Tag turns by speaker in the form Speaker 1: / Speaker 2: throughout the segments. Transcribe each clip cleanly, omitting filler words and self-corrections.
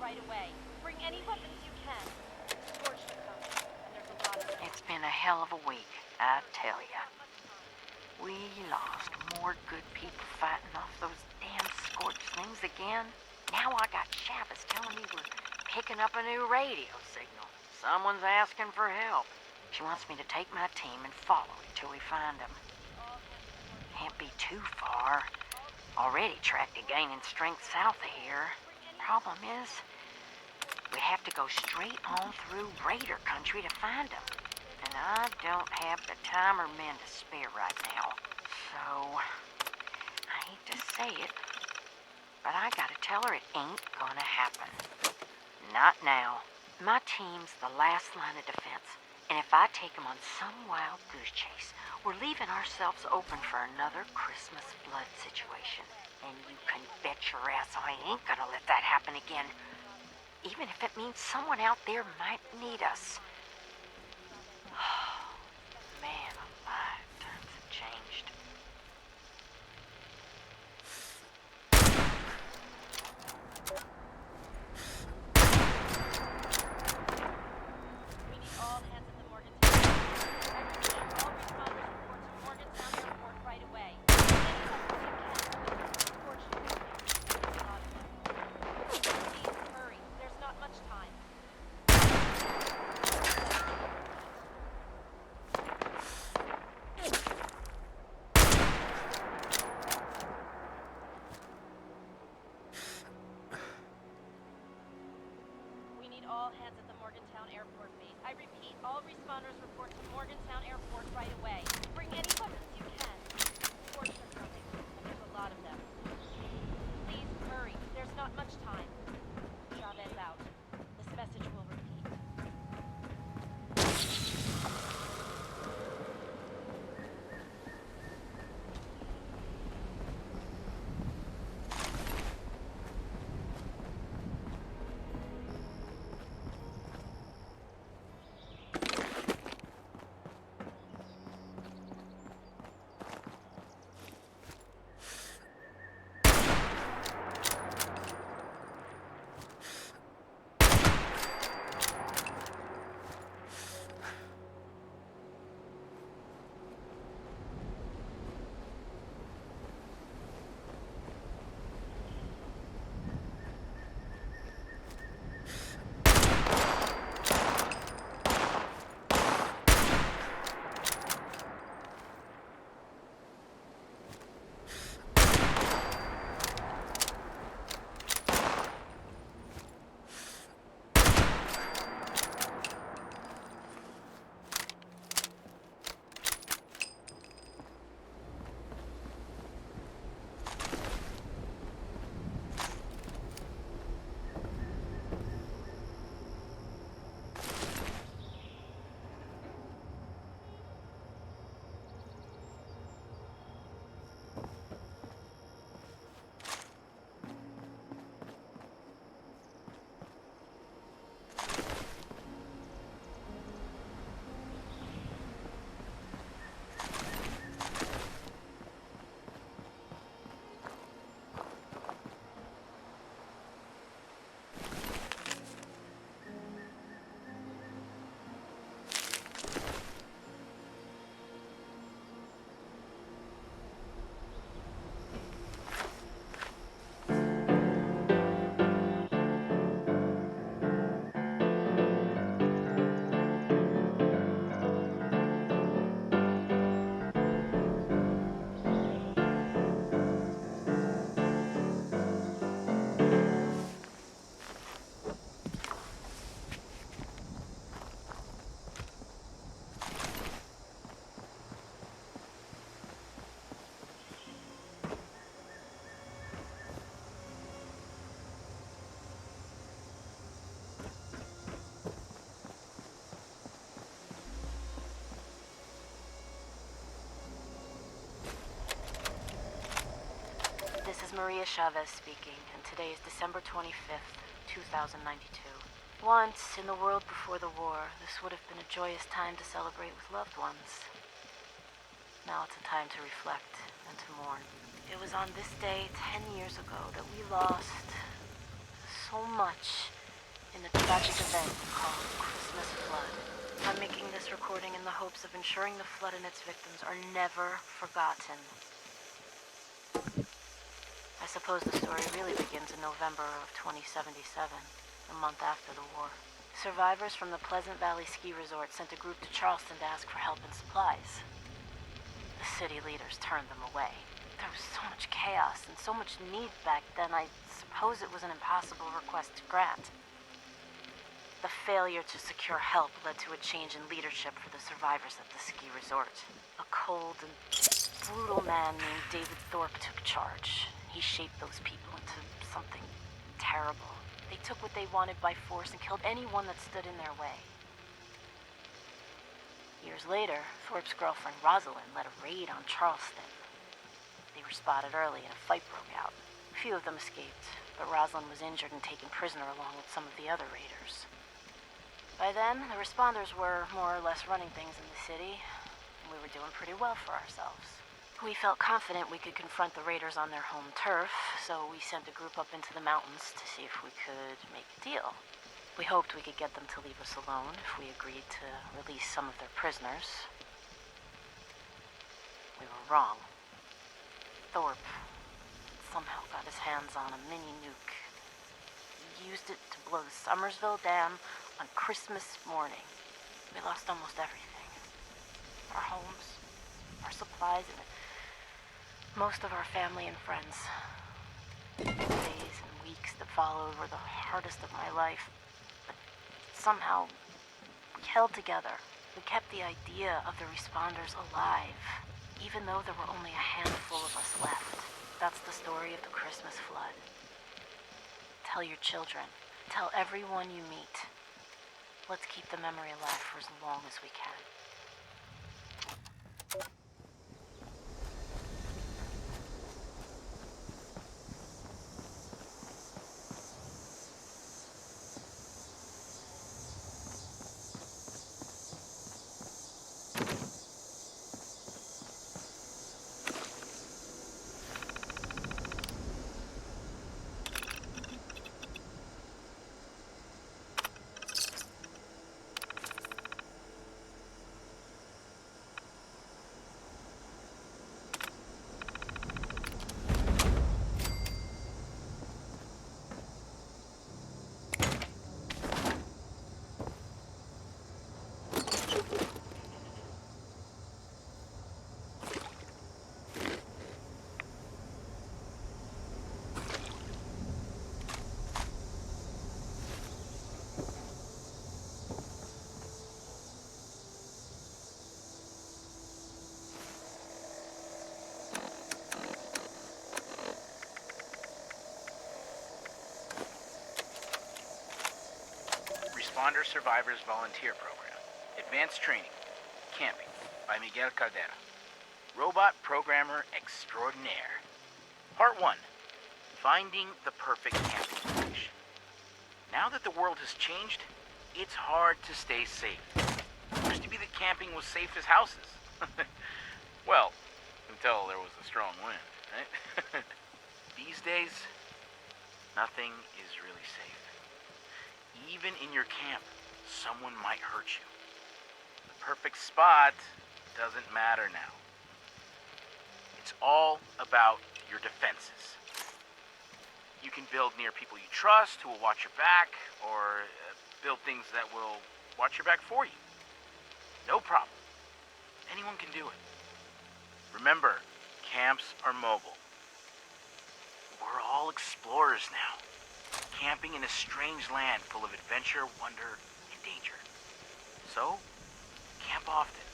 Speaker 1: right away. Bring any weapons you can. Scorch the coast, and there's a lot of them.
Speaker 2: It's been a hell of a week, I tell ya. We lost more good people fighting off those damn scorched things again. Now I got Shabbos telling me we're picking up a new radio signal. Someone's asking for help. She wants me to take my team and follow it till we find them. Can't be too far. Already tracked a gaining strength south of here. Problem is, we have to go straight on through Raider country to find them. And I don't have the time or men to spare right now. So, I hate to say it, but I gotta tell her it ain't gonna happen. Not now. My team's the last line of defense, and if I take them on some wild goose chase, we're leaving ourselves open for another Christmas flood situation. And you can bet your ass I ain't gonna let that happen again. Even if it means someone out there might need us. Man alive, times have changed.
Speaker 1: We need all hands at the Morgantown Airport. I repeat, all responders report to Morgantown Airport right away. Scorch the coast, and there's a lot of them. Please hurry. There's not much time. We need all hands at the Morgantown Airport base. I repeat, all responders report to Morgantown Airport right away. Bring any weapons you can. Scorch the coast, and there's a lot of them. Please hurry. There's not much time. Chavez out. This message will repeat.
Speaker 2: This is Maria Chavez speaking, and today is December 25th, 2092. Once, in the world before the war, this would have been a joyous time to celebrate with loved ones. Now it's a time to reflect and to mourn. It was on this day 10 years ago that we lost so much in the tragic event called Christmas Flood. I'm making this recording in the hopes of ensuring the flood and its victims are never forgotten. I suppose the story really begins in November of 2077, a month after the war. Survivors from the Pleasant Valley Ski Resort sent a group to Charleston to ask for help and supplies. The city leaders turned them away. There was so much chaos and so much need back then, I suppose it was an impossible request to grant. The failure to secure help led to a change in leadership for the survivors at the ski resort. A cold and brutal man named David Thorpe took charge. He shaped those people into something terrible. They took what they wanted by force and killed anyone that stood in their way. Years later, Thorpe's girlfriend Rosalind led a raid on Charleston. They were spotted early and a fight broke out. A few of them escaped, but Rosalind was injured and taken prisoner along with some of the other raiders. By then, the responders were more or less running things in the city, and we were doing pretty well for ourselves. We felt confident we could confront the raiders on their home turf, so we sent a group up into the mountains to see if we could make a deal. We hoped we could get them to leave us alone if we agreed to release some of their prisoners. We were wrong. Thorpe somehow got his hands on a mini nuke. He used it to blow the Summersville Dam on Christmas morning. We lost almost everything. Our homes, our supplies, and most of our family and friends. The days and weeks that followed were the hardest of my life. But somehow, we held together. We kept the idea of the responders alive, even though there were only a handful of us left. That's the story of the Christmas flood. Tell your children. Tell everyone you meet. Let's keep the memory alive for as long as we can.
Speaker 3: Responder Survivors Volunteer Program. Advanced Training. Camping by Miguel Caldera. Robot Programmer Extraordinaire. Part 1. Finding the perfect camping location. Now that the world has changed, it's hard to stay safe. It used to be that camping was safe as houses. Well, until there was a strong wind, right? These days, nothing is really safe. Even in your camp, someone might hurt you. The perfect spot doesn't matter now. It's all about your defenses. You can build near people you trust who will watch your back, or build things that will watch your back for you. No problem. Anyone can do it. Remember, camps are mobile. We're all explorers now, camping in a strange land full of adventure, wonder, and danger. So, camp often,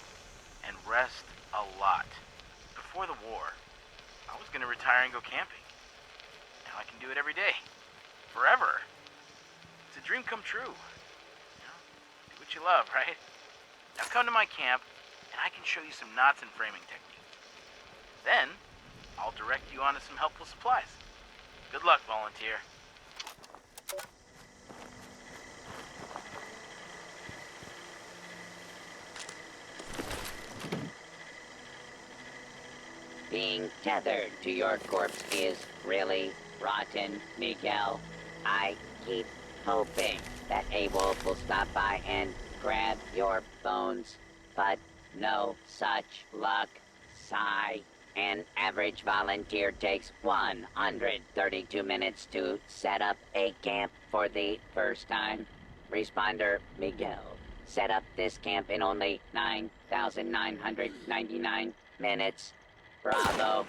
Speaker 3: and rest a lot. Before the war, I was gonna retire and go camping. Now I can do it every day. Forever. It's a dream come true. You know, do what you love, right? Now come to my camp, and I can show you some knots and framing techniques. Then, I'll direct you onto some helpful supplies. Good luck, volunteer.
Speaker 4: Being tethered to your corpse is really rotten, Miguel. I keep hoping that a wolf will stop by and grab your bones, but no such luck. Sigh. An average volunteer takes 132 minutes to set up a camp for the first time. Responder Miguel set up this camp in only 9,999 minutes. Bravo.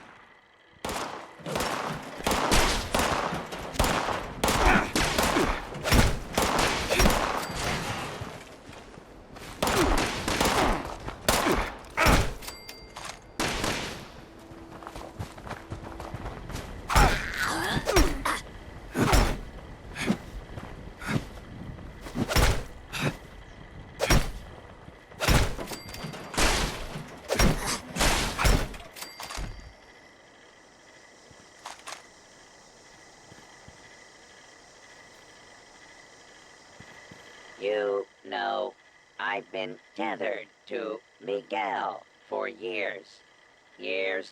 Speaker 4: You know, I've been tethered to Miguel for years. Years,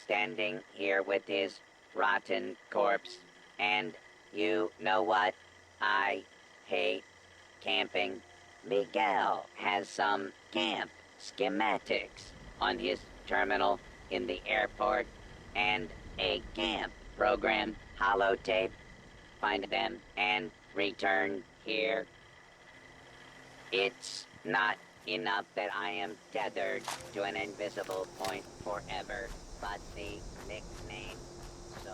Speaker 4: standing here with his rotten corpse. And you know what? I hate camping. Miguel has some camp schematics on his terminal in the airport and a camp program holotape. Find them and return here. It's not enough that I am tethered to an invisible point forever, but the nickname, so...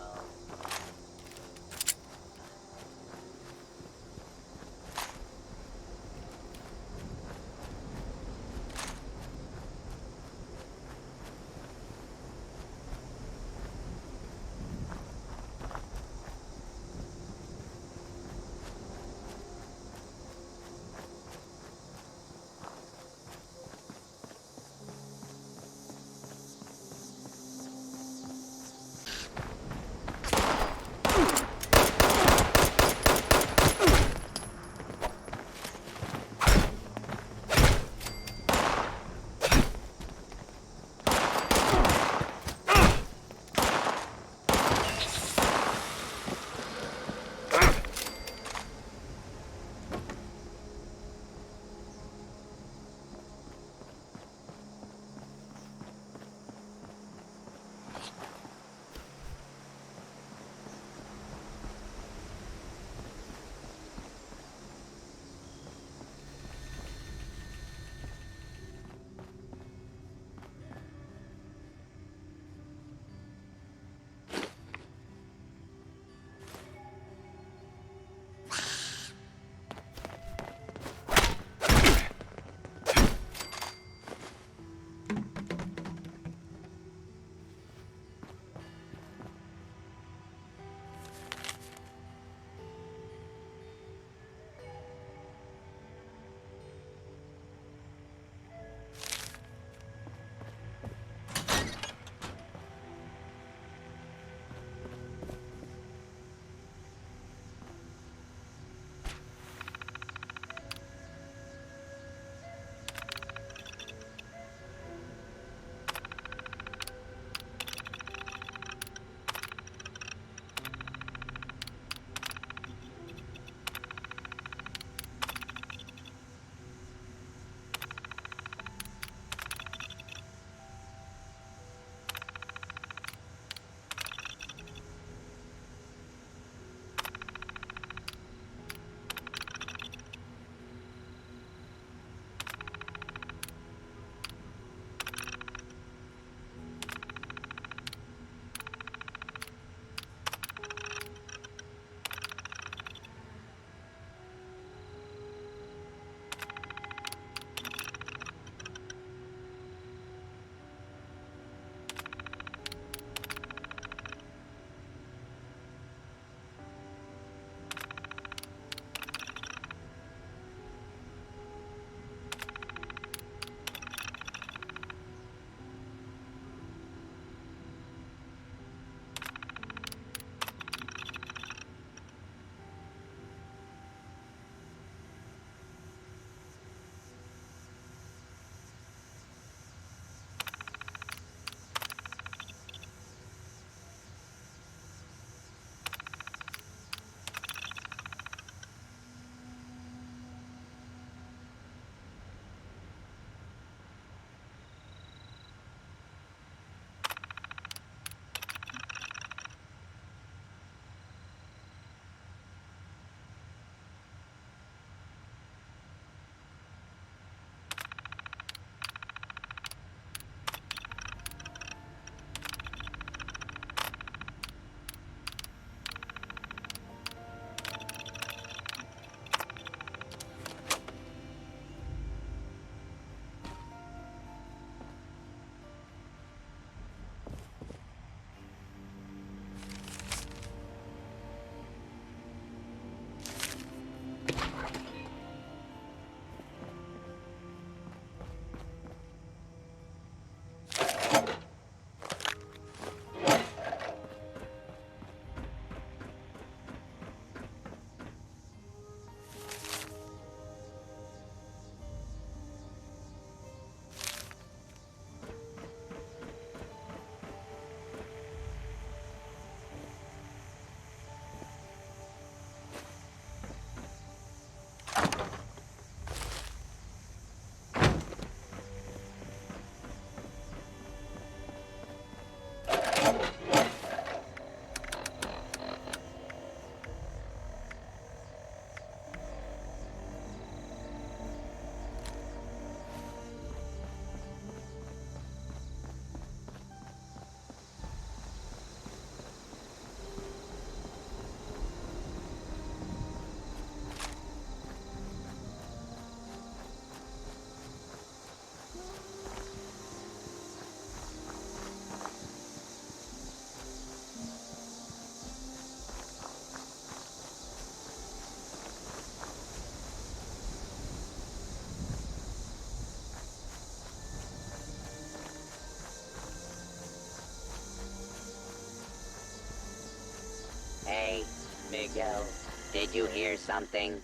Speaker 4: Did you hear something?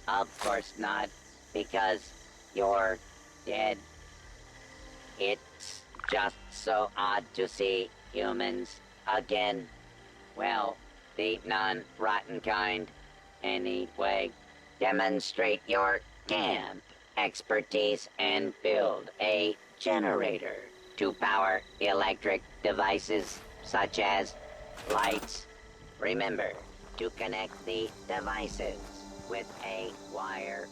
Speaker 4: Of course not, because you're dead. It's just so odd to see humans again. Well, the non-rotten kind. Anyway, demonstrate your camp expertise and build a generator to power electric devices such as lights. Remember to connect the devices with a wire.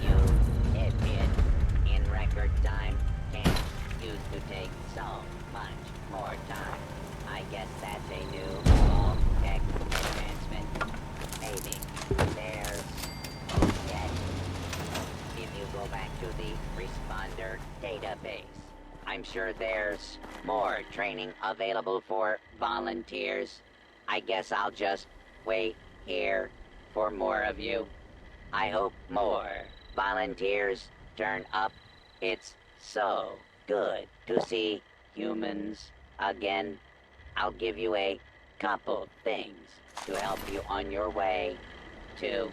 Speaker 4: You did it in record time. Camp used to take so much more time. I guess that's a new all-tech advancement. Maybe there's... Oh, yes. If you go back to the responder database, I'm sure there's more training available for volunteers. I guess I'll just wait here for more of you. I hope more volunteers turn up. It's so good to see humans again. I'll give you a couple things to help you on your way to...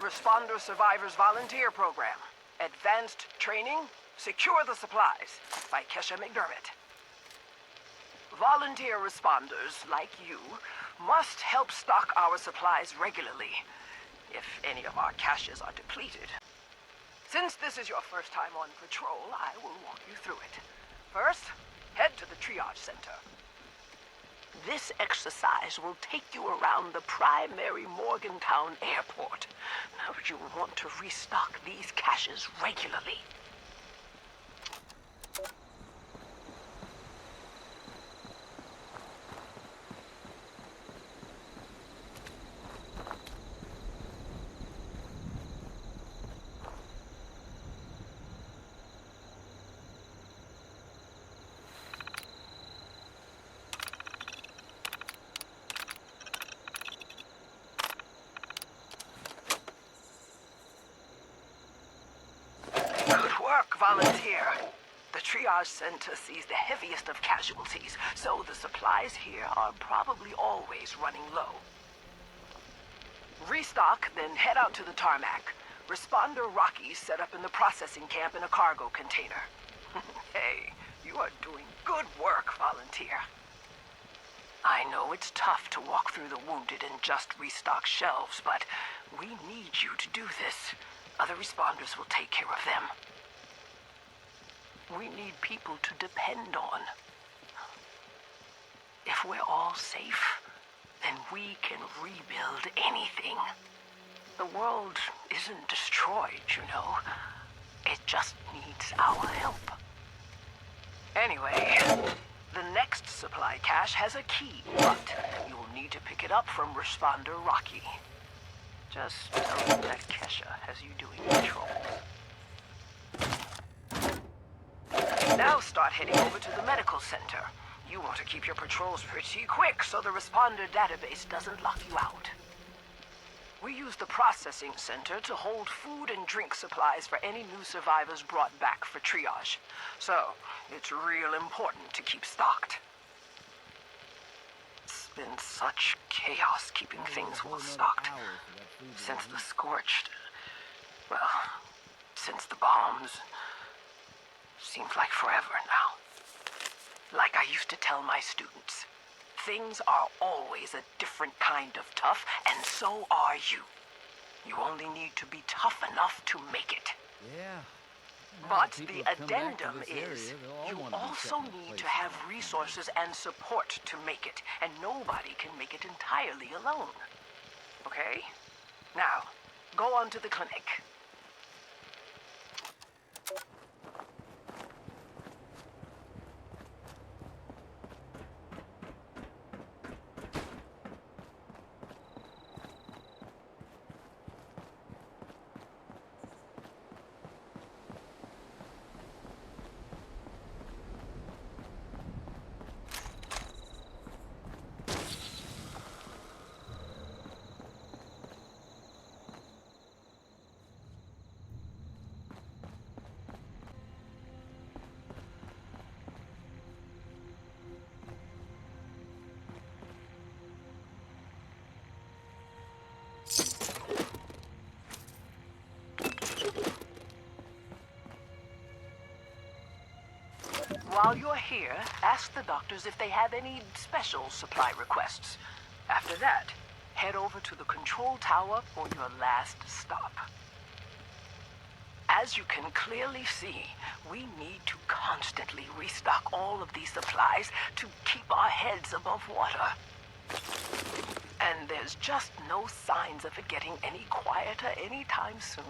Speaker 5: Responder Survivors Volunteer Program. Advanced Training, Secure the Supplies by Kesha McDermott. Volunteer responders, like you, must help stock our supplies regularly if any of our caches are depleted. Since this is your first time on patrol, I will walk you through it. First, head to the triage center. This exercise will take you around the primary Morgantown Airport. Now, you want to restock these caches regularly. Volunteer. The triage center sees the heaviest of casualties, so the supplies here are probably always running low. Restock, then head out to the tarmac. Responder Rocky set up in the processing camp in a cargo container. Hey, you are doing good work, volunteer. I know it's tough to walk through the wounded and just restock shelves, but we need you to do this. Other responders will take care of them. We need people to depend on. If we're all safe, then we can rebuild anything. The world isn't destroyed, you know. It just needs our help. Anyway, the next supply cache has a key, but you'll need to pick it up from Responder Rocky. Just tell him that Kesha has you doing patrols. Now start heading over to the medical center. You want to keep your patrols pretty quick so the responder database doesn't lock you out. We use the processing center to hold food and drink supplies for any new survivors brought back for triage. So, it's real important to keep stocked. It's been such chaos keeping things well stocked. Since the scorched... well, since the bombs. Seems like forever now. Like I used to tell my students, things are always a different kind of tough, and so are you. You only need to be tough enough to make it.
Speaker 6: Yeah.
Speaker 5: But the addendum is, you also need to have resources and support to make it, and nobody can make it entirely alone. Okay? Now, go on to the clinic. While you're here, ask the doctors if they have any special supply requests. After that, head over to the control tower for your last stop. As you can clearly see, we need to constantly restock all of these supplies to keep our heads above water. And there's just no signs of it getting any quieter anytime soon.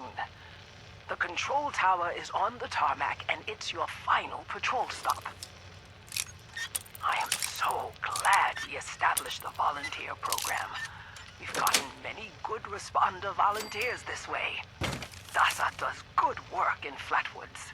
Speaker 5: The control tower is on the tarmac, and it's your final patrol stop. I am so glad we established the volunteer program. We've gotten many good responder volunteers this way. DASA does good work in Flatwoods.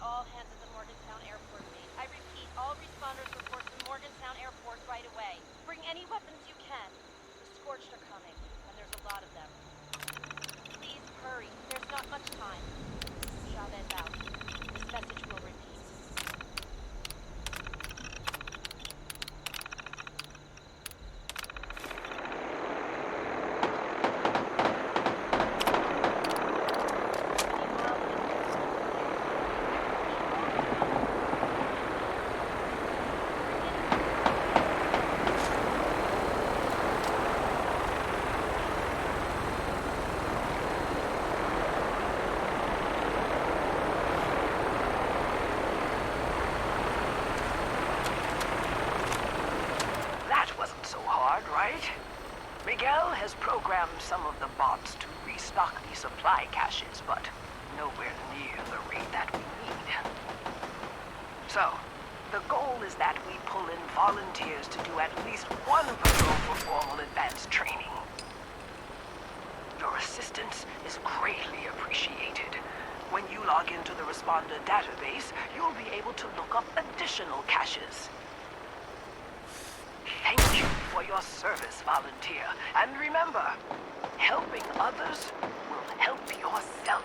Speaker 1: all hands at the Morgantown Airport base. I repeat, all responders report to Morgantown Airport right away. Bring any weapons you can. The Scorched are coming, and there's a lot of them. Please hurry. There's not much time. Chavez out. This message will repeat.
Speaker 5: Miguel has programmed some of the bots to restock the supply caches, but nowhere near the rate that we need. So, the goal is that we pull in volunteers to do at least one patrol for formal advanced training. Your assistance is greatly appreciated. When you log into the responder database, you'll be able to look up additional caches. Thank you for your service, volunteer. And remember, helping others will help yourself.